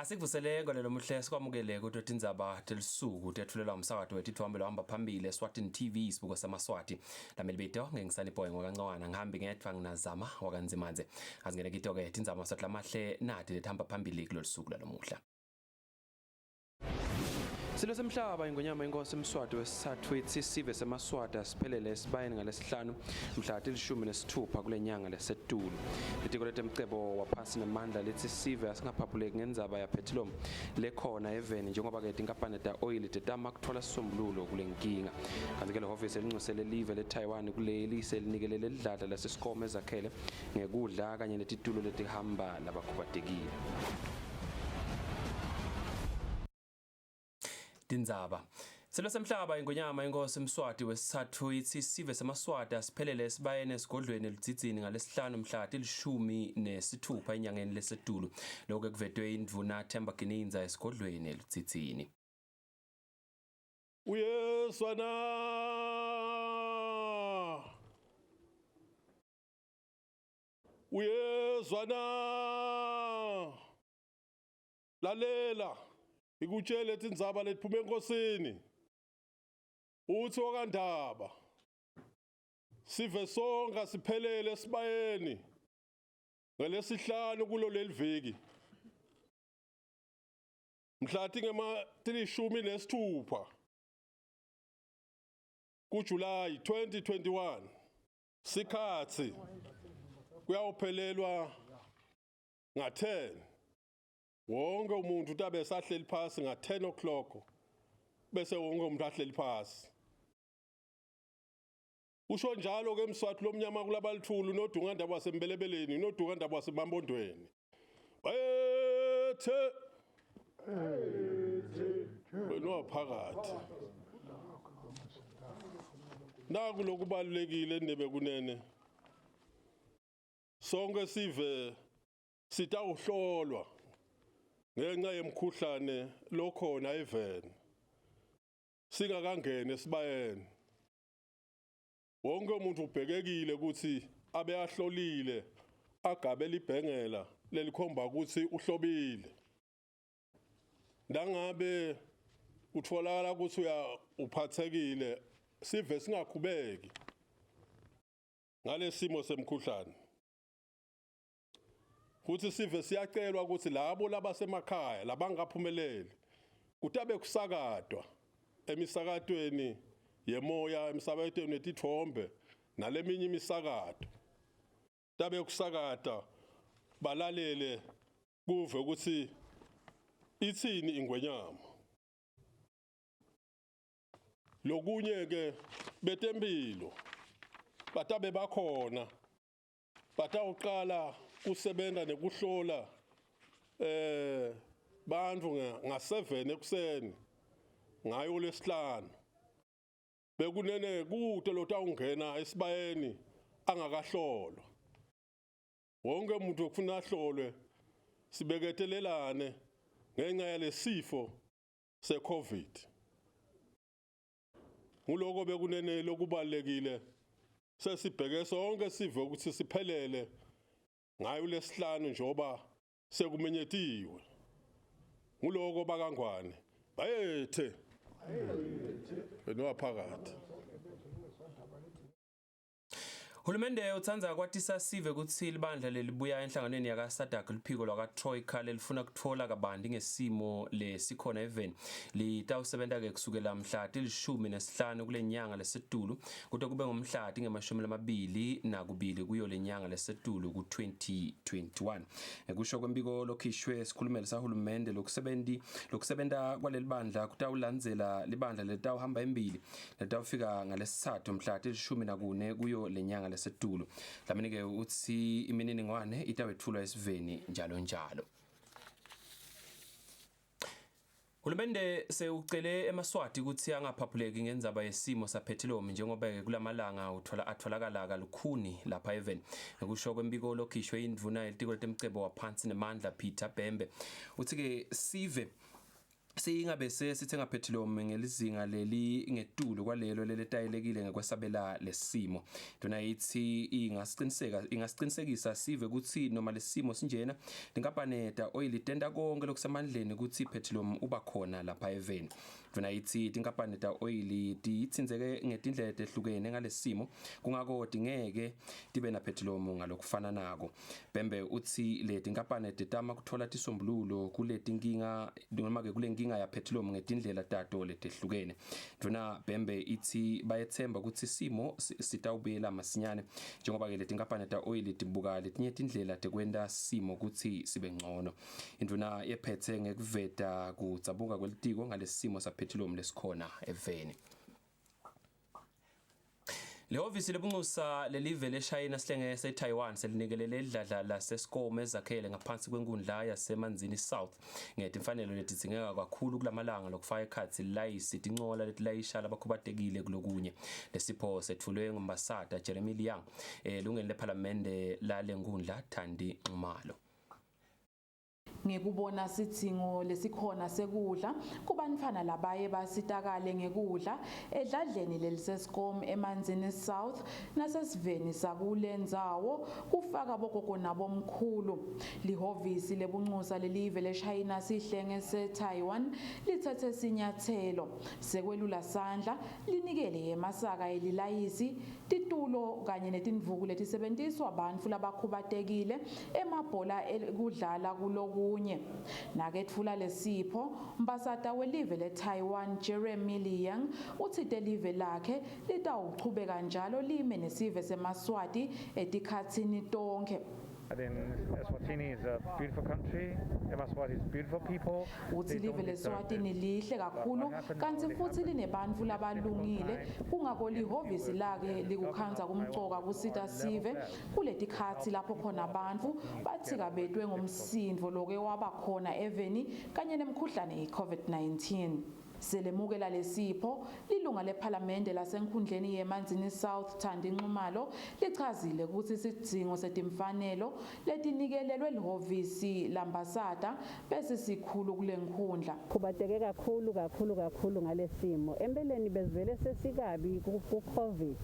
Asikuvuseleke ngolelo muhle sikwamukele kodwa Tindzaba telisuku tethulelwa umsakazo wethu ithombe hamba phambili Eswatini TV isibuko samaSwati lameli beto ngengisani boy ngokancane ngihambi ngedwa nginazama wakanzimanze azingene kito ke Tindzaba masatla mahle nathi lethamba phambili kulolu suku lalomuhla. Silo semhlaba ingonyama inkosi eMswati wesithathu itsisive semaswati siphelele esibayeni ngalesihlanu mhla ka-16 kule nyanga lesetulu. Litiko letemcebo waphansi nemandla letsisive asingaphaphuleki ngendzaba yaphethilom lekhona eveni njengoba ke tinkampani ta-oil tetama kuthola sisombululo kule nkinga. Kanti ke lehhovisi elinxusele live leTaiwan kuleli selinikelele lidlala lasesikome ezakhele ngekudla kanye netitulo letihamba labakhubatekile. Tindzaba silo semhlaba ingonyama inkosi eMswati wesithathu itsisive semaswati asiphelele esibayeni esigodlweni eludzizini ngalesihlanu mhla ka-16 enyangeni lesetulu lokho kuvetwe indvuna Themba Gininza esigodlweni eludzizini. Uyezwana lalela ikutshele Tindzaba letiphume enkosini uthi wakandaba sive sonke siphelele esibayeni ngelesihlanu kulo leliviki mhla tinge-16 kuJulayi 2021 sikhathi kuyawuphelelwa nga-10 wonke umuntu utabe sahleli phasi nga-10 o'clock bese wonke umuntu ahleli phasi. Usho njalo ke eMswati lomnyama kulabalithulu nodungandaba wasembelebeleni nodungandaba wasemambondweni. Ethe wena phakathi. Naku lokubalulekile endebe kunene. Sonke sive sitawuhlolwa ngenxa yemkhuhlane lokhona eveni singakangene esibayeni. Wonke umuntu ubhekekile ukuthi abe ahlolile agabele ibhengela lelikhomba ukuthi uhlobile. Ndangabe utfolakala ukuthi uphathekile sive singakhubeki ngalesimo semkhuhlane. Futhi sive siyacelwa ukuthi labo labasemakhaya labangaphumeleli kutabe kusakadwa emisakatweni yemoya emsakatweni etithombe naleminye imisakato tabe kusakada balalele kuve ukuthi ithini ingwenyama. Lokunye ke betempilo batabe bakhona batawuqala kusebenza nekuhlola bantu nga-7 ekuseni ngayo lesihlanu bekunene kude lotawungena esibayeni angakahlolwa. Wonke umuntu ofuna ahlolwe sibeketelelane ngenxa yalesifo se-COVID. Nguloko bekunene lokubalekile sesibheke sonke sive ukuthi siphelele ngayo lesihlanu njoba sekumenyetiwe. Nguloko bakangwane bayethe wena phakathi. Hulumende uthandza kwatisa sive kutsi libandla lelibuya enhlanganweni yakaSADC liphiko lwakaTroika lelifuna kutfola kabanti ngesimo lesikhona eveni litawusebenta ke kusukela mhla ka-15 kule nyanga lesetulu kude kube ngomhla ka-22 kuyo le nyanga lesetulu ku-2021. Kusho kwembiko lokhishwe sikhulumeli sahulumende lokusebenta kwaleli bandla kutawulandzela libandla litawuhamba embili litawufika ngalesithathu mhla ka-14 kuyo le nyanga lesetulu. Lamini ke uthi imininingwane itawethulwa esiveni njalo njalo. Hulumende sewucele eMaswati ukuthi angaphaphuleki ngendzaba yesimo saphethilom njengoba ke kulamalanga atholakala kalukhuni lapha eveni. Kusho kwembiko lokhishwe indvuna yelitiko letemcebo waphansi nemandla Peter Bembe uthi ke sive singabe sesithenga petroleum ngelizinga leli ngetulu kwalelo leletayelekile ngekwesabela lesimo dona ithi ingasiqinisekisa sive ukuthi noma lesimo sinjena lenkampani ta oil itenda konke lokusemandleni ukuthi petroleum uba khona lapha eveni dona ithi inkampani ta oil titsinzeke ngetindlela tehlukene ngalesimo kungako dingeke tibe na petroleum ngalokufana nako Bembe uthi le tinkampani tetama kuthola tisombululo kule tinkinga noma ke kule nkinga ya petroleum ngetindlela tato letehlukene dona Bembe ithi bayethemba ukuthi isimo sitawubela masinyane njengoba ke letinkampani ta oil tibuka letinye tindlela tekwenda simo ukuthi sibe ngcono induna yephethe ngekuveta kutsabuka kwelitiko ngalesimo sa petroleum lesikhona eveni Le ofisi lebungusa lelive leShayina sihlenge seTaiwan selinikelele idladla lasescom ezakhele ngaphansi kwenkundla yasemanzini South ngetimfanelo letidingeka kakhulu kulamalanga lokufaka ekhathi layisi tincola letilayisha labakhubatekile kulokunye lesipho sethulwe ngumbasada Jeremy Liang lungeni leParliament lalenkundla Thandi Nxumalo ngekubona sidingo lesikhona sekudla kubanifana labaye basitakale ngekudla edladleni lelisescom emanzini South nasesiveni sakulendzawo kufaka bogogo nabomkhulu lihovisi lebunxusa lelive leShayina sihlenge seTaiwan lithethe sinyathelo sekwelula sandla linikele emasaka elilayisi titulo kanye netindvuku letisebenziswa abantu labakhubatekile emabhola ekudlala kuloku nakethula lesipho mbasada welive leTaiwan Jeremy Liang uthi live lakhe litawuchubeka njalo lime nesive semaswati etikhatsini tonke I think Eswatini is a beautiful country. Eswatini is beautiful people. Uthi live leSwatini lihle kakhulu kanti futhi linebantu labalungile kungako lihovisi lake likukhanza kumcoka kusita sive kuletikhatsi lapho khona abantu bathika betwe ngomsindvo loke waba khona eveni kanye nemkhuhlane iCovid-19 selemukela lesipho lilunga leParliament lasenkhundleni yemanzini South Thandi Nxumalo lichazile ukuthi isidingo setimfanelo letinikelelwe lihovisi lambasada bese sikhulu kulenkhundla kubateke kakhulu ngalesimo empeleni bezivele sesikabi ku-COVID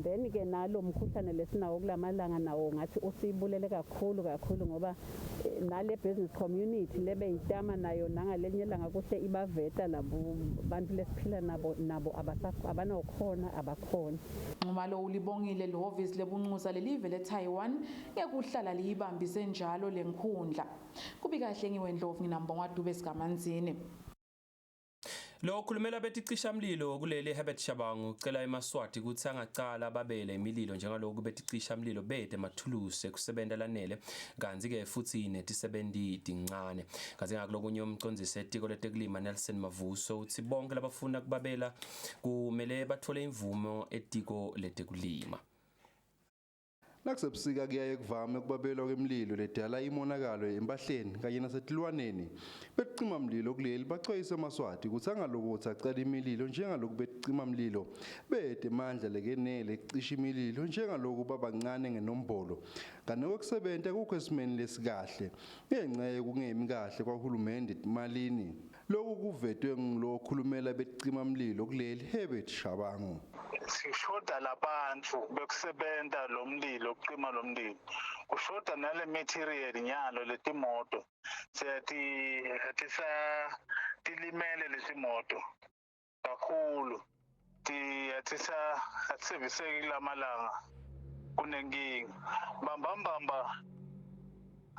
then ke nalo mkhuhlane lesinawo kulamalanga nawo ngathi usibulele kakhulu ngoba nale business community lebe yitama nayo nangalenye langa kuhle ibaveta labo bantu lesiphila nabo abanokhona abakhona Nxumalo ulibongile lihovisi lebunxusa lelive leTaiwan ngekuhlala liyibambise njalo lenkhundla kubikahle ngiwendlovu nginambonga Dube sigamanzini Lo khulumela beticishamlilo kuleli Herbert Shabangu ucela eMaswati ukuthi angacala babele imililo njengaloku beticishamlilo bede mathulusi kusebenta lanele kanzi ke futhi netisebenzi dincane kanzi ngakulokunye umcondzisi etiko letekulima Nelson Mavuso uthi bonke labafuna kubabela kumele bathole imvumo etiko letekulima Nakusebusika kuyaye kuvame ukubabelwa kwemililo ledala imonakalo empahleni kanye nasetilwaneni becima mlilo kuleli baxwayisa amaswati ukuthi angalokuthi acala imililo njengaloku becima mlilo bede mandla lekenele ekucisha imililo njengaloku babancane ngenombolo kanti okusebenta kukho esimeni lesikahle ngenxa kungemi kahle kwahulumende malini lokhu kuvetwe ngilo khulumela becima mlilo kuleli Herbert Shabangu sishoda labantu bekusebenta lomlilo ukucima lomlilo kushoda nale material nyalo letimoto tilimele lesimoto kakhulu atsiviseki lamalanga kunenkinga mbamba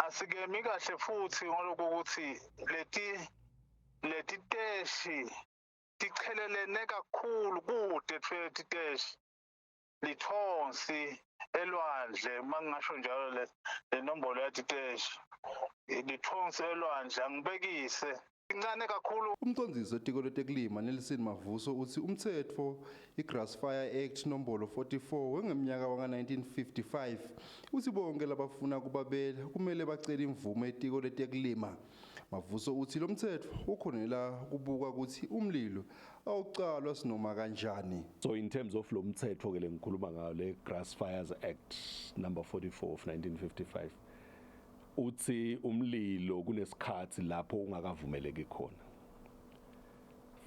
asikemi kahle futhi ngalokuthi letiteshi tichelelene kakhulu kude titeshi lithonsi elwandle mangisho njalo lenombolo yatiteshi lithonsi elwandle angibekise incane kakhulu umcondzisi wetiko letekulima Nelson Mavuso uthi umthetho iGrass Fire Act nombolo 44 wengeminyaka wanga1955 uthi bonke labafuna kubabela kumele bacele imvume etiko letekulima Mavuso uthi lo mthetho ukhonela kubuka ukuthi umlilo awucalwa sinoma kanjani So in terms of lo mthetho ke lengikhuluma ngayo le Grass Fires Act number 44 of 1955 uthi umlilo kunesikhathi lapho ungakavumeleki khona.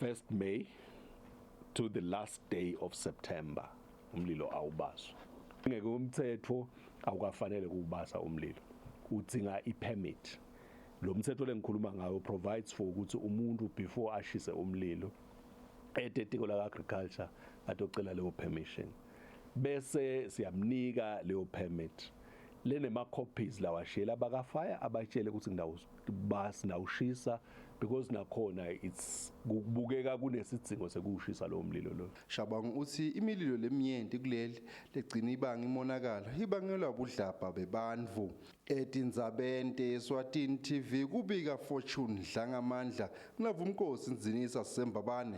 1st May to the last day of September umlilo awubaswa. Ngeke umthetho awukafanele kubasa umlilo. Udinga ipermit. Lo mthetho lengikhuluma ngayo provides for ukuthi umuntu before ashise umlilo ethetiko la agriculture atocela leyo permission. Bese siyamnika leyo permit. Lenema copies lawashela bakafaya abatshele ukuthi ngidawubasa nawushisa because nakhona it's kubukeka kunesidingo sekushisa lo mlilo lo. Shabang uthi imililo lemiyenti kuleli legcina ibanga imonakalo ibangelwa ubudlapha bebantfu. Etindzabente Eswatini TV kubika Fortune Dlangamandla kunavumkosi Nzinisa Sembabane.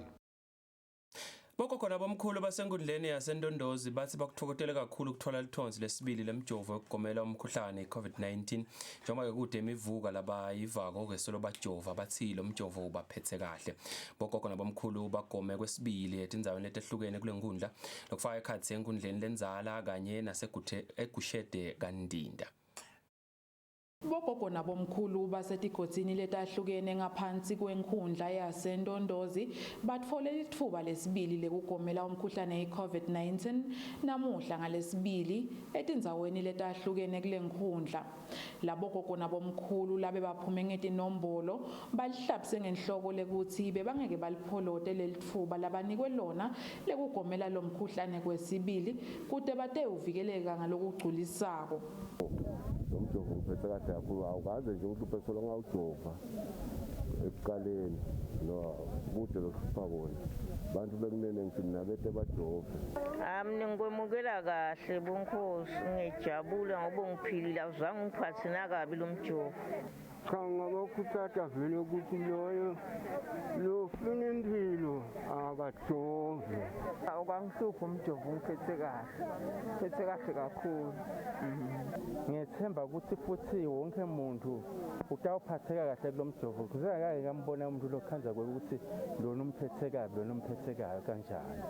Bogogo nabomkhulu basenkundleni yasendondozi bathi bakuthokotele kakhulu ukuthola lithonzi lesibili lemjovo yokugomela umkhuhlane iCovid-19 njengoba kude imivuka labayivako kwesolo bajova bathi lo mjovo ubaphethe kahle. Bogogo nabomkhulu bagome kwesibili etindaweni etehlukene kule nkundla lokufaka ekhathi enkundleni lenzala kanye eGushede kaNdinda. Bogogo nabomkhulu basetigodzini letahlukene ngaphansi kwenkundla yasendondozi batfole lithuba lesibili lekugomela umkhuhlane iCovid-19 namuhla ngalesibili etindzaweni letahlukene kule nkundla. Labogogo nabomkhulu labe baphume ngetinombolo balihlabise ngenhloko lekuthi bebangeke balipholote lelithuba labanikwe lona lekugomela lo mkhuhlane kwesibili kude bate uvikeleka ngalokugculisako. Umjovo uphethe kahle kakhulu awukaze nje ukuthi uphethe ngawujova ekuqaleni no kude lokuhlupha bona bantu bekunene ngithi nabete bajova. Mina ngikwemukela kahle bonkhosi ngijabule ngoba ngiphilile awuzange ngiphathe nakabi lo mjovo. Cha ngabakhuthaza vele ukuthi loyo lofuna impilo akajove. Awukangihluphi umjovo ungiphethe kahle kakhulu. Ngiyethemba ukuthi futhi wonke umuntu utawuphatheka kahle kulo mjovo kuzakake ngambona umuntu lokhanza ukuthi lona umphethe kabi kanjani.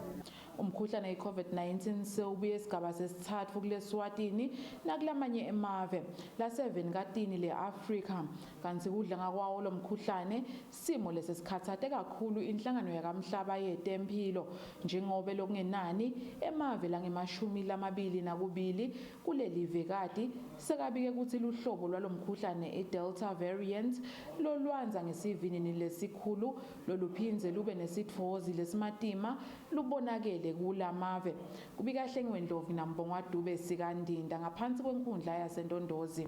Umkhuhlane iCovid-19 sewubuye esigaba sesithathu kule Eswatini nakulamanye emave la 7 katini leAfrika. Kanti kudla ngakwawo lo mkhuhlane simo lesesikhathate kakhulu inhlangano yakamhlaba yetempilo njengoba lokungenani emave la nge22 kuleli vekati sekabike ukuthi luhlobo lwalomkhuhlane iDelta variant lolwanza ngesivinini lesikhulu loluphinze lube nesitfozi lesimatima lubonakele kulamave. Kubika hle ngwendlovu nambongwa Dube sikandinda ngaphansi kwenkundla yasendondozi.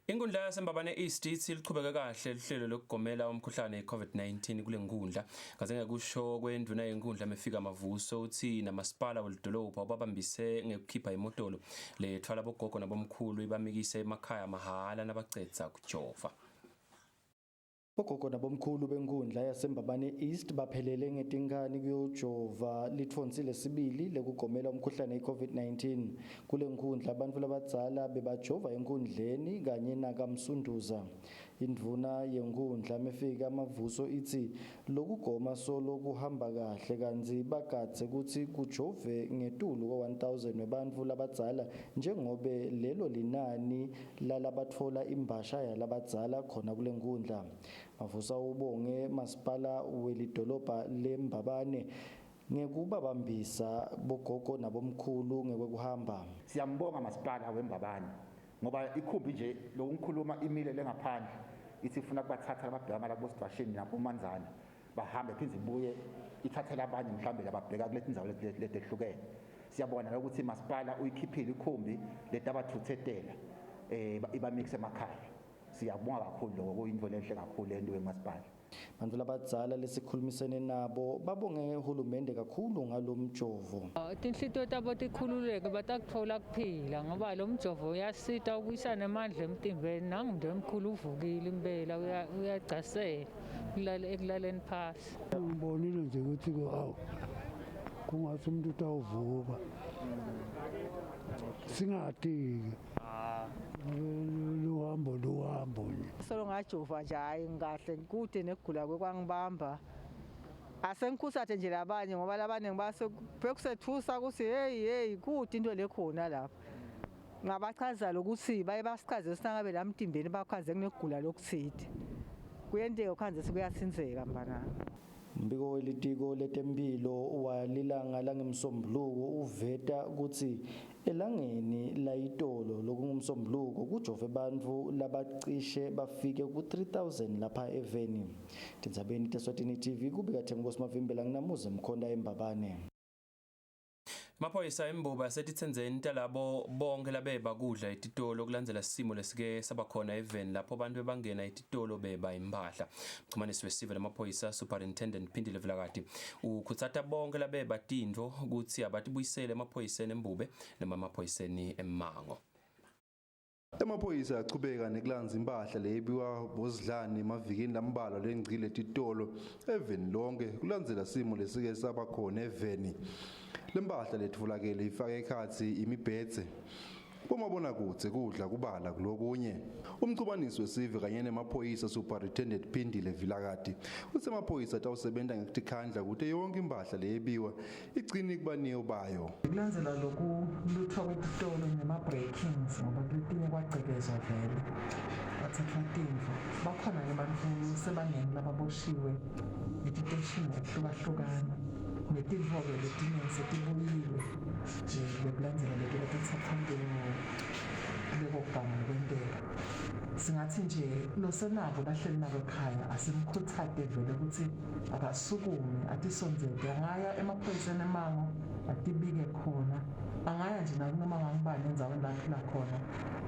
Inkundla yaseMbabane East ithi liqhubeke kahle lihlelo lokugomela umkhuhlane iCovid-19 kule nkundla kaze ngekusho kwenduna yenkundla mefika amavuso uthi namasipala welidolobha babambise ngekukhipha imotolo lethwala bogogo nabomkhulu ibamikise emakhaya mahala nabacetha kujova. Bogogo nabomkhulu benkundla yaseMbabane East baphelele ngetinkani kuyojova lithonsi lesibili lekugomela umkhuhlane iCovid-19 kule nkundla abantu labadzala bebajova enkundleni kanye nakamsunduza. Indvuna yenkundla mefika amavuso ithi lokugoma solo kuhamba kahle kanti bagadze ukuthi kujove ngetulu ko-1000 webantu labadzala njengobe lelo linani lalabatfola imbasha yalabadzala khona kule nkundla. Mavusa ubonge masipala welidolobha leMbabane ngekubabambisa bogogo nabomkhulu ngekwekuhamba. Siyambonga masipala weMbabane ngoba ikhumbi nje lokukhuluma imile lengaphandle ithi ifuna kubathatha ababheka labo situation nakumanzana bahambe phindze ibuye ithathela abanye mhlambe lababheka kule tindzawo letehlukene. Siyabona ukuthi masipala uyikhiphile ikhumbi letabathuthetela ibamikise emakhaya. Siyabonga kakhulu lokho kuyinto lenhle kakhulu lento yemasipala. Bantu labadzala lesikhulumisene nabo babonge uhulumende kakhulu ngalomjovo. Tinhlito tabo tikhululeke batakuthola kuphila ngoba lo mjovo uyasita ukuyisana amandla emtimbeni nangumuntu omkhulu uvukile impela uyagcasela ekulaleni phasi. Ngibonile nje ukuthi kungathi umuntu utawuvuka singatiki luhambo solo ngajova nje hayi ngahle kude nekugula kwangibamba asengikhusathe nje labanye ngoba labanye ngibase bekusethusa ukuthi hey kude into lekhona lapha ngabachazela ukuthi baye basichaze sinangabe la mtimbeni bakwaze kunegula lokuthide kuyenteka ukhanze sikuyasinzeka mbana. Umbiko welitiko letempilo walilanga langemsombuluko uveta ukuthi elangeni layitolo lokungumsombuluko kujove bantfu labacishe bafike ku-3000 lapha eveni. Tindzabeni Eswatini TV kubika Thembos Mavimbela nginamuze Mkhonda eMbabane. Amaphoyisa embuba setithenzeni talabo bonke labeba kudla etitolo kulandzela simo lesike sabakhona eveni lapho abantu bebangena etitolo beba impahla. Mchumanisi wesive lamaphoyisa Superintendent Phindile Vilakati ukhutsata bonke labeba tintfo kutsi abatibuyisele emaphoyiseni embube noma emaphoyiseni eMmango. Amaphoyisa achubeka nekulanza impahla leyebiwa bozidlani emavikini lambalwa lengcile titolo eveni lonke kulandzela simo lesike sabakhona eveni. Lempahla letfulakele ifake ekhatsi imibhedze bomabona kudze kudla kubala kulokunye. Umchumanisi wesive kanye nemaphoyisa Superintendent Phindile Vilakati utse amaphoyisa atawusebenta ngekutikhandla kute yonke impahla leyebiwa igcine kubaniyo bayo. Kulandzela loku luthwa kwetitolo nema-breakings ngoba kuletinye kwagcekezwa vele bathathwa tintfo. Bakhona ke bantfu sebangeni lababoshiwe etiteshini ngekuhlukahlukana. Netintfo-ke letinye setibuyiwe bekulandzela leti letathathwa kulelo gama lokwenteka. Singathi nje losenabo lahleli nabo ekhaya asimkhuthade vele ukuthi akasukume atisondzele angaya emaphoyiseni eMango atibike khona angaya nje nakunoma ngangibani endzaweni la aphila khona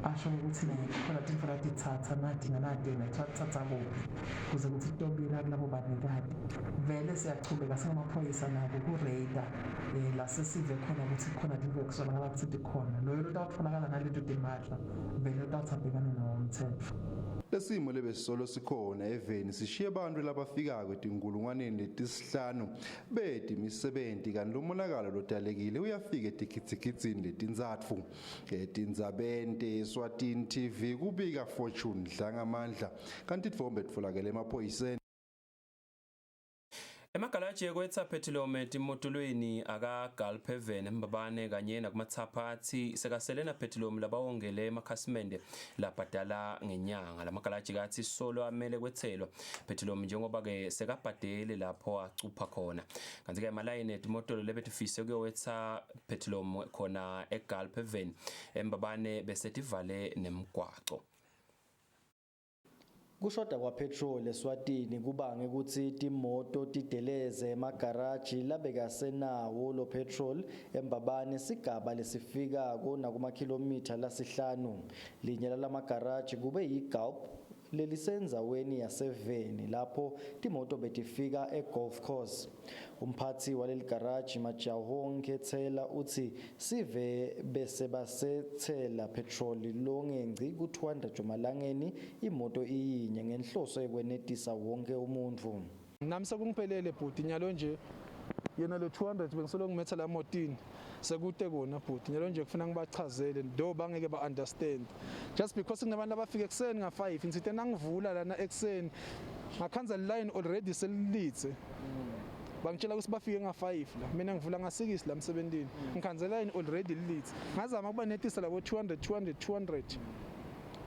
asho ukuthi khona tintfo latitsatsa nadinga nathatha kuphi kuze kuthi kutobika kulabo banikati. Vele siyachubeka singamaphoyisa nabo kureyida la sesive khona ukuthi khona tintfo ekusolakala ukuthi tikhona loyo lotawutfolakala naleto timahla vele utawuthi abhekane nawo umthetho. Lesimo lebesisolo sikhona eveni sishiye abantu labafikako etinkulungwaneni letisihlanu beti imisebenti kanti lomonakalo lodalekile uyafika etikhitsikhitsini letintsatfu. Etindzabeni Eswatini TV kubika Fortune Dlangamandla kanti titfombe titfolakele emaphoyiseni. Emagalaji ekwetsa petrolome etimotolweni aka-Gulp Haven eMbabane kanye nakumatsaphatsi sekaselena petrolome labawongele emakhasimende labhadala ngenyanga. Lamagalaji katsi solo amele kwetselwa petrolome njengoba-ke sekabhadele lapho acupha khona. Kanti-ke emalayini etimotolo lebetifise kuyowetsa petrolome khona eGulp Haven eMbabane bese tivale nemgwaco. Kushoda kwa petrol eSwatini kubange ukuthi timoto tideleze emagaraji labekasenawo lo petrol eMbabane sigaba lesifika kuma kilometer lasihlanu. Linye lamagaraji kube yiGulp lelisenzaweni yaseveni lapho timoto betifika eGolf Course. Umphathi waleli garaji Majahong Khethela uthi sive bese basethela petrol longengci ku-200 Jumalangeni imoto iyinye ngenhloso ekwenetisa wonke umuntu. Nami sekungiphelele bhuti nyalo nje yena lo 200 bengisolo ngimetha la motini sekude kona bhuti nyalo nje kufuna ngibachazele do bangeke ba understand just because kunabantu abafika ekseni nga5 ngithe nangivula lana ekseni ngakhanza line already selilitse bangitshela ukuthi bafike nga5 la mina ngivula nga6 la emsebentini ngikhanze line already lilitse ngazama ukuba netisa labo 200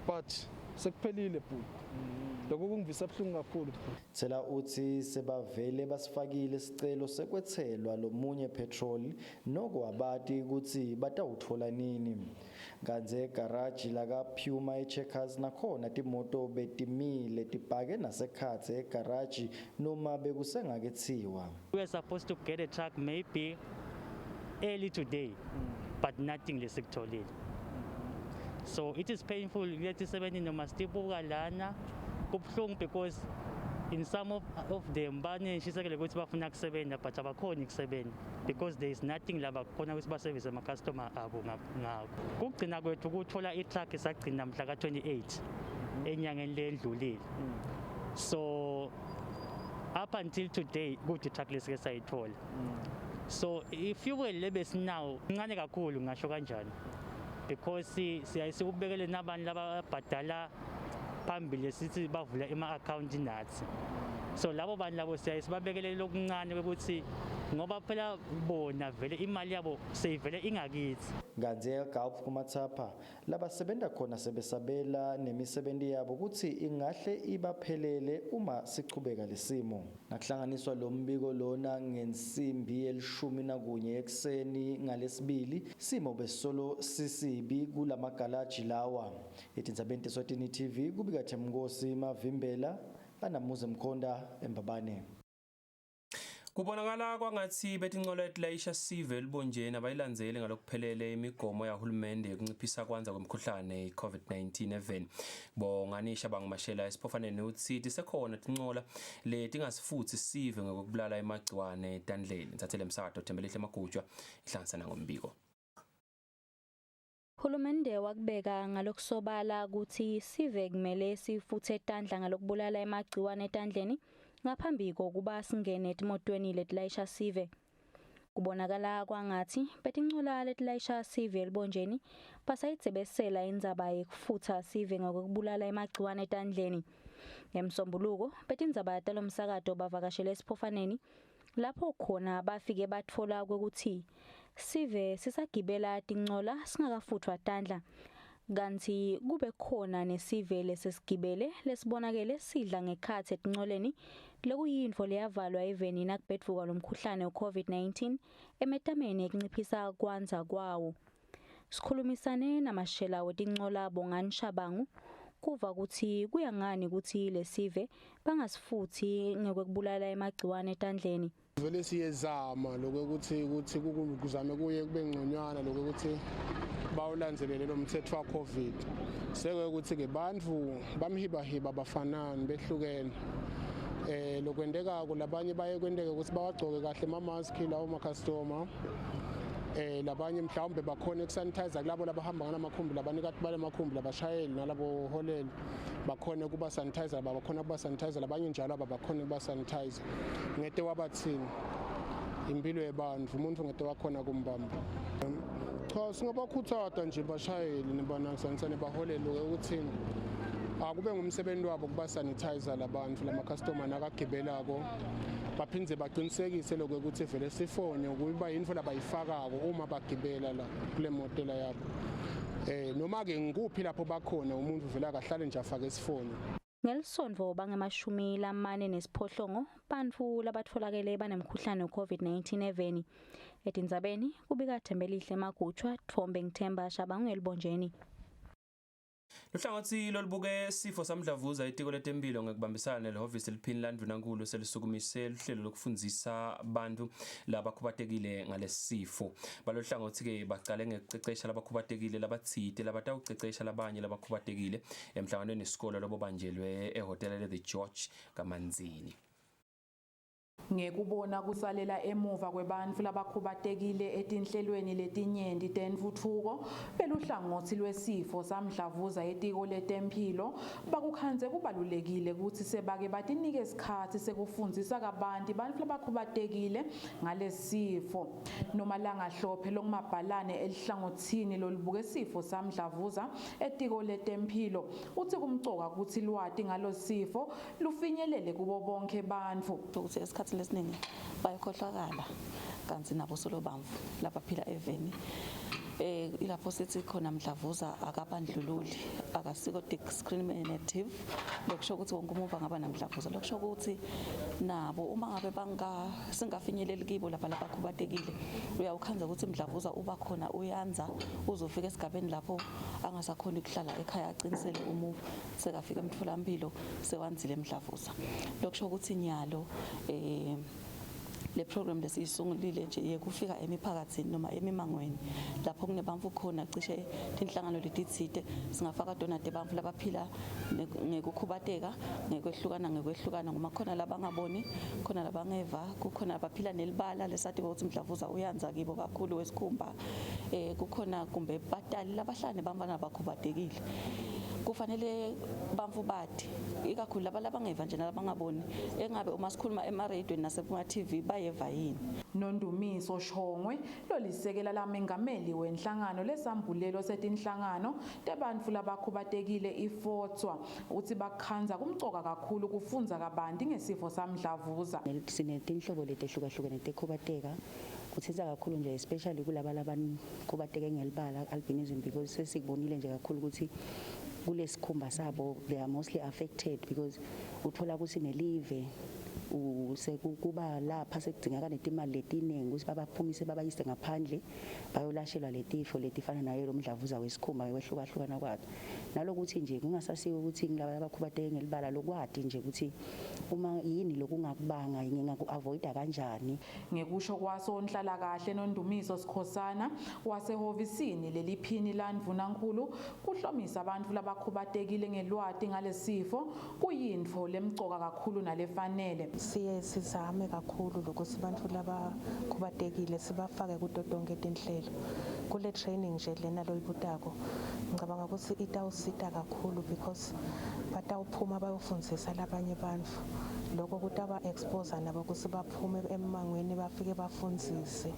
but sekuphelile bhuti. Lokho kungivisa buhlungu kakhulu. Thela uthi sebavele basifakile isicelo sekwethelwa lomunye petrol nokwabati ukuthi batawuthola nini. Kanze garage la kaPuma eCheckers nakhona timoto betimile tipake nasekhatsi egarage noma bekusengakethiwa. We were supposed to get a truck maybe early today but nothing lesikutholile. So it is painful ukuthi sebenza noma stibuka lana kubhlungu because in some of them baneshisekele ukuthi bafuna kusebenza but abakhona ukusebenza because there is nothing la bakhona ukuthi baservice ama customer abo ngakho. Kugcina kwethu ukuthola i-truck esagcina mhla ka28 enyangeni ledlulile. So up until today kuthi truck lesike sayithola. So if you were lebes now ngane kakhulu ngasho kanjani because siyayisubekele nabantu lababhadala phambili sithi bavula ama-account nathi. So labo bantu labo siyaye sibabekelele okuncane ukuthi ngoba phela bona vele imali yabo seyivele ingakithi. Nganze Gulf kumathapha labasebenza khona sebesabela nemisebenzi yabo ukuthi ingahle ibaphelele uma sichubeka lesimo. Nakuhlanganiswa lo mbiko lona ngensimbi 11 ekseni ngalesibili simo besolo sisibi kulamagalaji lawa. Etindzabeni Eswatini TV kubika Themnkosi Mavimbela banamuze Mkhonda eMbabane. Kubonakala kwangathi betinqolo etilayisha sive libonjeni abayilandzele ngalokuphelele imigomo yahulumende yokunciphisa kwanza kwemikhuhlane i-COVID-19 even. Bonganisha bangumashela esiphofaneni utsithi sekhona tinqola letingasifutsi sive ngokubulala emagciwane etandleni. Ngithathele emsakato Thembelihle Magujwa ihlanganisana ngombiko. Hulumende wakubeka ngalokusobala ukuthi sive kumele sifuthe etandla ngalokubulala emagciwane etandleni ngaphambi kokuba singene emotweni letilayisha sive. Kubonakala kwangathi betinqola letilayisha sive libonjeni basayitsebesela indzaba yekufutha sive ngokubulala emagciwane etandleni. Ngemsombuluko betindzaba talomsakato bavakashele esiphofaneni lapho khona bafike batfola ukuthi sive sisagibela tinqola singakafuthwa tandla. Kanti kube khona nesive lesesigibele lesibonakele sidla ngekhathi etinqoleni lokuyinfo leyavalwa even nakubedvuka lomkhuhlane we-COVID-19 emetameni ekunciphisa kwanza kwawo. Sikhulumisane namashela wetinqola Bongani Shabangu kuva ukuthi kuyangani ukuthi lesive bangasifuthi ngekubulala emagciwane etandleni. Vele siyezama lokuthi kuzame kuye kube ngconywana lokuthi bawulandzelele lo mthetho wa COVID. Sekuthi ke bantu bamhibahiba bafanani behlukene. Lokwendeka kulabanye baye kwendeka ukuthi bawagcoke kahle ama-mask lawo ma-customer. Labanye mhlawumbe bakhona ukusanitizer kulabo labahamba ngalamakhumbi labanikati bale makhumbi labashayeli nalabo holeli bakhona kuba sanitizer bakhona kuba sanitizer labanye njalo abakhona kuba sanitizer ngete wabathini impilo yebantu umuntu ngete wakhona kumbamba. Cha singabakhuthaza nje bashayeli nebanasanisane baholeli ukuthi akube ngumsebenzi wabo kuba sanitizer labantu lama-customer nakagibelako baphindze baqinisekise lokho ukuthi vele sifonye ukuba yinfo labayifakako uma bagibela la kule motela yabo. Noma ke ngikuphi lapho bakhona umuntu vele akahlale nje afake isifonyo. Ngelisonto bange-48 bantu labatfolakele banemkhuhlane we-COVID-19 eveni. Etindzabeni kubika Thembelihle Magujwa Thombe Ngithemba Shabangu elibonjeni. Luhlangothi lolubuke sifo samdlavuza itiko letempilo ngekubambisana nelehhovisi eliphini landvunankulu selisukumise luhlelo lokufundzisa abantu labakhubatekile ngalesifo. Balohlangothi ke baqale ngekucecesha labakhubatekile labatsite labatawucecesha labanye labakhubatekile emhlanganweni wesikole lobobanjelwe ehotela The George kaManzini. Ngekubona kusalela emuva kwebantu labakhubatekile etinhlelweni letinyenti tentfutfuko beluhlangothi lwesifo samdlavuza etiko letempilo bakukhanze kubalulekile ukuthi sebake batinike isikhathi sekufundzisa kabanti bantu labakhubatekile ngalesifo. Nomalanga Hlophe longumabhalane elihlangothini lolubuke sifo samdlavuza etiko letempilo uthi kumcoka ukuthi lwati ngalosifo lufinyelele kubo bonke bantu ukuthi esikhathi lesiningi bayakhohlakala kanti nabo solobamvu labaphila eveni ilapho sithi khona mdlavuza akabandlululi akasiko discriminative lokusho ukuthi wonke umuntu angaba namdlavuza lokusho ukuthi nabo uma ngabe singafinyeleli kibo lapha labakhubatekile uyawukhanza ukuthi mdlavuza uba khona uyanza uzofika esigabeni lapho angasakhona ukuhlala ekhaya acinisele umuntu sekafika emtholampilo sewanzile mdlavuza lokusho ukuthi nyalo le program lesiyisungulile nje yekufika emiphakathini noma emimangweni lapho kunebamfu khona cishe inhlangano letitsite singafaka donate bamfu labaphila ngekukhubateka ngekwehlukana ngoba khona labangaboni khona labangeva kukhona abaphila nelibala lesathi ukuthi mdlavuza uyanza kibo kakhulu wesikhumba kukhona kumbe batali labahlane bamfana bakhubatekile kufanele bantfu bati ikakhulu laba labangeva nje nalabangaboni engabe uma sikhuluma ema-radio nasema-TV bayeva yini. Nondumiso Shongwe lolisekela lamengameli wenhlangano lesambulelo setinhlangano tebantfu labakhubatekile iFotswa uthi bakhanza kumcoka kakhulu kufundza kabanti ngesifo samdlavuza. Sinetinhlobo letehlukahlukene tekhubateka kuthetha kakhulu nje especially kulaba labakhubateke ngelibala albinism because sesikubonile nje kakhulu ukuthi kulesikhumba sabo they are mostly affected because uthola ukuthi nelive sekuba lapha sekudingeka netimali letiningi ukuthi babaphumise babayise ngaphandle bayolashelwa letifo letifana nayo lomdlavuza wesikhumba wehlukahlukana kwazo nalokuthi nje kungasasiwe ukuthi ngilaba abakhubateke ngelibala lokwadi nje ukuthi uma yini lokungakubanga ngingaku-avoida kanjani. Ngekusho kwaso onhlalakahle Nondumiso Sikhosana wasehovisini leliphini laNdvunankhulu kuhlomisa abantu labakhubatekile ngelwati ngalesifo kuyintfo lemcoka kakhulu nalefanele. Siye sizame kakhulu lokuthi abantu labakhubatekile sibafake kuto tonke tinhlelo. Kule training nje lena loyibutako ngicabanga ukuthi itawusita kakhulu because batawuphuma bayofundzisa labanye bantfu lokho kutaba-expose nabo ukuthi baphume emangweni bafike bafundzise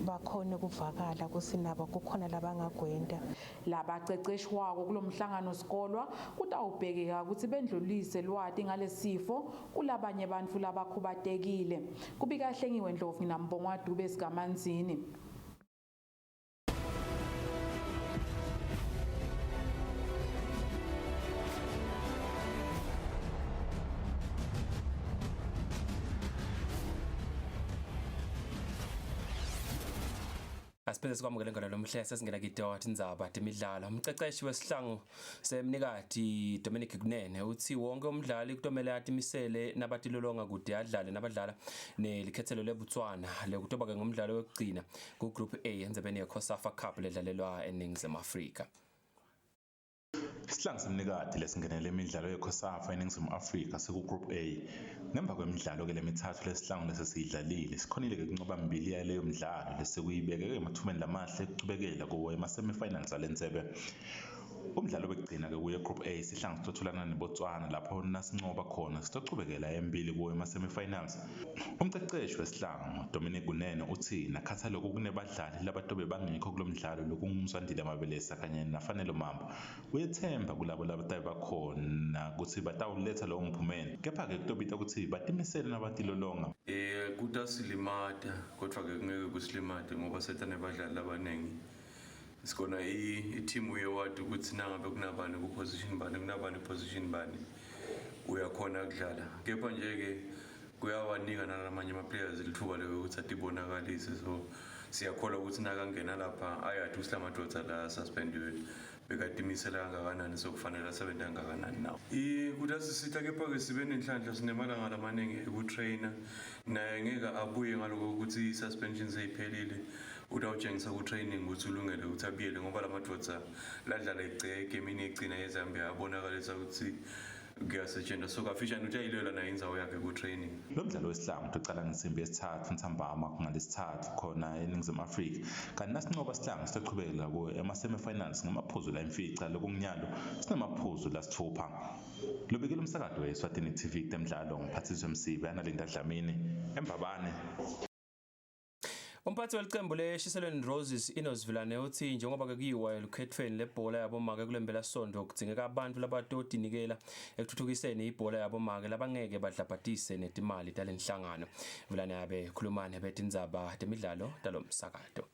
bakhone kuvakala ukuthi nabo kukhona labangagwenda. Labaceceshwako kulomhlangano sikolwa kutawubhekeka ukuthi bendlulise lwati ngalesifo kulabanye bantfu labakhubatekile. Kubikahlengiwe Ndlovu nginambongwa Dube Sigamanzini. Asipheze sikwamukele ngalo lomhle sesingena kidwa Tindzaba temidlalo. Umceceshi wesihlangu semnikati Dominic Kunene uthi wonke umdlali kutomele atimisele nabatilolonga kude adlale nabadlala nelikhethelo leBotswana lekutoba ke ngomdlalo wokugcina ku Group A enzebeni yeCOSAFA Cup ledlalelwa eNingizimu Afrika. Isihlangu semnikati lesingenele imidlalo yeCOSAFA eNingizimu Afrika siku-Group A. Ngemva kwemidlalo ke lemithathu lesihlangu lesesiyidlalile sikhonile ke kunqoba mbili yaleyo midlalo lesekuyibeke emathumeni lamahle ekuchubekela kuwo ema-semi-finals alensebe. Umdlalo wokugcina ke kuye Group A sihlangu sithothulana neBotswana lapho nasinqoba khona sitocubekela embili kuwo ema-semi-finals. Umceceshi wesihlangu Dominic Kunene uthi nakhatha lokho kunebadlali labatobe bangekho kulomdlalo lokungumswandile amabelesa kanye nafanele Mambo uyethemba kulabo labatabe bakhona ukuthi batawuletha lowo mphumela kepha ke kutobita ukuthi batimisele nabatilolonga. Kutasilimata kodwa ke kungeke kusilimate ngoba sethane badlali abaningi. Sikona i-team uyewadi ukuthi nangabe kunabani ku-position bani kunabani position bani uyakhona ukudlala kepha nje ke kuyawanika nalamanye ama-players lithuba lokuthi atibonakalise so siyakholwa ukuthi nakangena lapha ayathi uSilamadoda la suspendiwe bekatimisela kangakanani sokufanele asebenze kangakanani nawo kutasisita kepha ke sibe nenhlanhla sinemalanga lamaningi ekutrainer naye ngeke abuye ngaloko ukuthi i-suspension seyiphelile utawutshengisa ku-training ukuthi ulungele ukuthi abiyele ngoba lamadoda ladlala igceke emini egcina yeZambia abonakalisa ukuthi kuyasetshenziswa so kafishane uyayilela naye indzawo yakhe ku-training. Lo mdlalo wesihlangu ucala ngesimbi yesithathu Tindzaba ngalesithathu khona eNingizimu Afrika kanti nasinqoba sihlangu sizochubekela kuwo ema-semi-finals ngamaphuzu la imfica lokunyalo sinemaphuzu lasithupha. Lobekile umsakazo we-Eswatini TV temidlalo ngiphathiswe Msibe analinda Dlamini eMbabane. Umphathi welicembu leshiselweni Roses Inosvilane uthi njengoba ke kuyiwa elukhethweni lebhola yabomake kulembela sonto kudingeka abantu labatotinikela ekuthuthukiseni ibhola yabomake labangeke badlabhatise netimali talenhlangano. Vilane yabe khulumane betindzaba temidlalo talomsakato.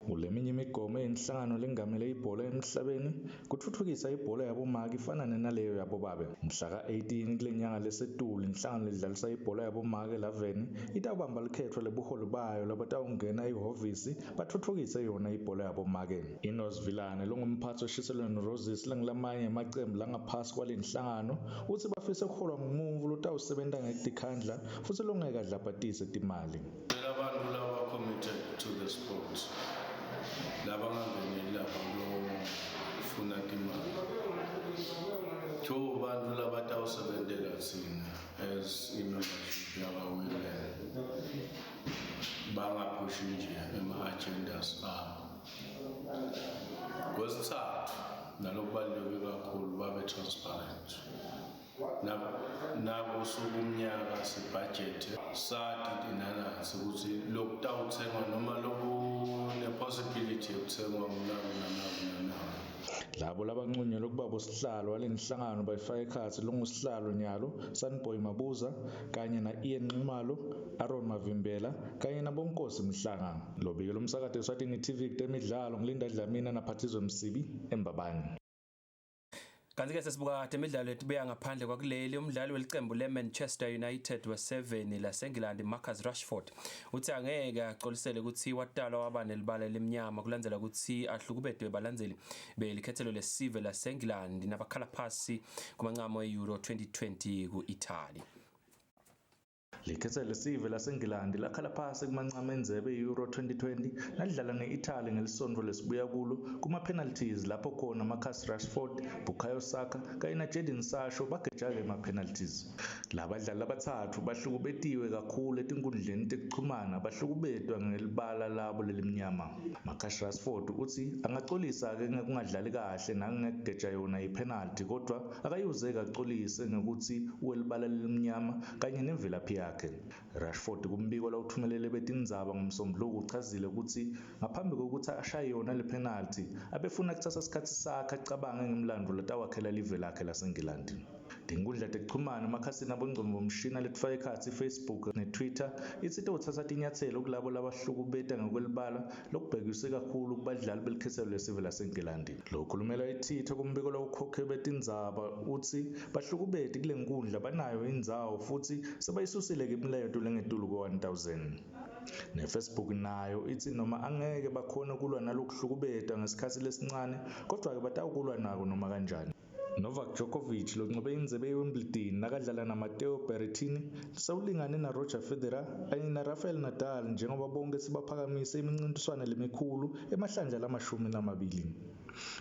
Uleminye imigomo yenhlangano lengamele ibhola emhlabeni kuthuthukisa ibhola yabomake ifanane naleyo yabobabe. Mhla ka-18 kulenyanga lesetulu inhlangano ledlalisa ibhola yabomake laveni itawubamba likhetho lebuholi bayo labatawungena ihhovisi bathuthukise yona ibhola yabomake. Inosvilane longumphathi weshiselweni Roses langilamanye amacembu langaphasi kwalenhlangano uthi bafisa ukuholwa ngumuvu lotawusebenta ngekukhandla futhi longeke adlabhatise timali. Abantu laba committed to the sport labangangeni lapha lofuna timali jo bantu labatawusebentela thina as i-membership yaba-women bangaphushi nje ema-agendas abo. Kwesithathu naloku nabo sukumnyaka sibudget sati inanasi ukuthi lokutawuthengwa noma ne-possibility yokuthengwa nanawo. Labo labanqunyelwe ukuba bosihlalo walenhlangano bayifaka ekhathi longusihlalo nyalo Sanboy Mabuza kanye na-Ian Nxumalo, Aaron Mavimbela kanye nabonkosi Mhlanga. Lobike lomsakazo Eswatini TV kutemidlalo ngilinda Dlamini naphathizwe Msibi eMbabane. Kanti ke sesibuka kade imidlalo ethibeya ngaphandle kwakuleli umdlali welicembu leManchester United we7 laseNgilandi Marcus Rashford uthi angeke acolisele ukuthi watalwa waba nelibala lemnyama kulandzela ukuthi ahlukubedwe balandzeli belikhethelo lesive laseNgilandi nabakhala phasi kumancamo eEuro 2020 ku-Italy. Likhethelo lesive laseNgilandi lakhala phasi kumancamo endzebe eEuro 2020 ladlala ne-Italy ngelisonto lesibuya kulo kuma-penalties lapho khona Marcus Rashford, Bukayo Saka kanye naJadon Sancho bagejake ema-penalties. Labadlali abathathu bahlukubetiwe kakhulu etinkundleni tekuchumana bahlukubedwa ngelibala labo lelimnyama. Marcus Rashford uthi angacolisa-ke kungadlali kahle nangekugeja yona i-penalty kodwa akayuze kacolise ngekuthi uwelibala lelimnyama kanye nemvelaphi yakhe. Rashford kumbiko lawuthumelele beTindzaba ngomsombuluko uchazile ukuthi ngaphambi kokuthi ashaye yona le penalty abefuna kuthatha isikhathi sakhe acabange ngemlando latawakhela live lakhe laseNgilandi. Tinkundla tekuchumana emakhasini abongcombo bomshina letifaka ekhatsi Facebook neTwitter ithi itothatha tinyathelo kulabo labahlukubeta ngokwelibala lokubhekiswe kakhulu kubadlali belikhethelo lesive laseNgilandi. Lo khulumela eTwitter kumbiko lawukhokhe beTindzaba uthi bahlukubeti kule nkundla banayo indzawo futhi sebayisusile imileto lengetulu ko-1000. NeFacebook nayo ithi noma angeke bakhona kulwa nalokuhlukubeta ngesikhathi lesincane kodwa-ke batawukulwa nako noma kanjani. Novak Djokovic loncobe indzebe yeWimbledon nakadlala naMatteo Berrettini sawulingane naRoger Federer kanye naRafael Nadal njengoba bonke sibaphakamise imincintiswano lemikhulu emahlandla lamashumi-20.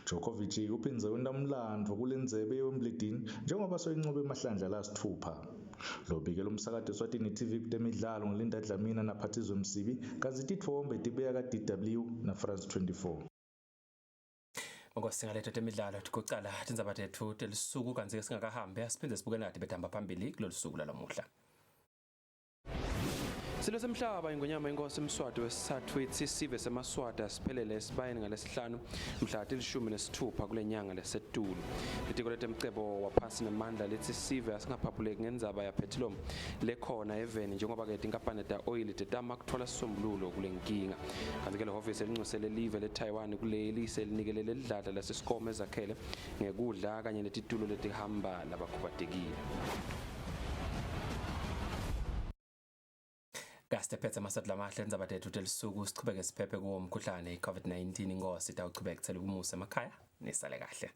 Djokovic uphindze wenta umlandvo kule ndzebe yeWimbledon njengoba soyincobe emahlandla lasithupha. Lobike lomsakazo Eswatini TV kutemidlalo ngilinda Dlamini naphathizwe Msibi kanti titfombe tibeya ka-DW na-France 24. Ngosingaletha temidlalo kuqala tindzaba tethu telisuku kanti ke singakahambe asiphinde sibuke nadi betamba phambili kulolu suku lalamuhla. Silo semhlaba ingonyama inkosi eMswati wesithathu ithi sive semaswati asiphelele esibayeni ngalesihlanu mhla 16 kule nyanga lesetulu. Litiko letemcebo waphasi nemandla lithi sive asingaphaphuleki ngendzaba yapetrol lekhona eveni njengoba ke tinkampani ta-oil tetama kuthola sisombululo kule nkinga. Kanti ke lehhovisi elincusele live leTaiwan kuleli selinikele lidlala lasescom ezakhele ngekudla kanye netitulo letihamba labakhubatekile. Kasitephethe amasadla amahle endzaba tethu telisuku sichubeke siphephe kuwo umkhuhlane i-COVID-19 ingosi itawuchubeka kuthela ubumusa emakhaya nisale kahle.